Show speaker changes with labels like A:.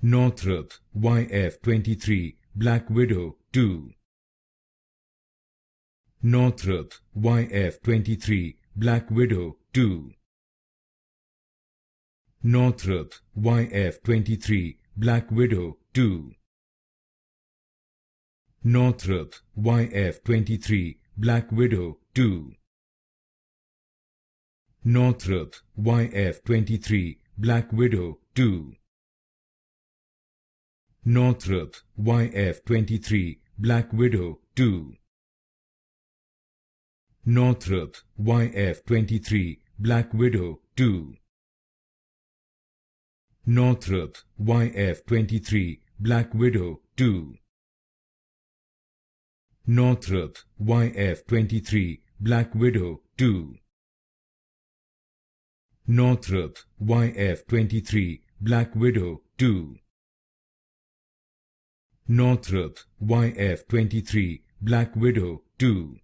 A: Northrop YF-23 Black Widow 2. Northrop YF-23 Black Widow 2. Northrop YF-23 Black Widow 2. Northrop YF-23 Black Widow 2. Northrop YF-23 Black Widow 2. Northrop YF-23 Black Widow 2. Northrop YF-23 Black Widow 2. Northrop YF-23 Black Widow 2. Northrop YF-23 Black Widow 2. Northrop YF-23 Black Widow 2. Northrop YF-23 Black Widow 2.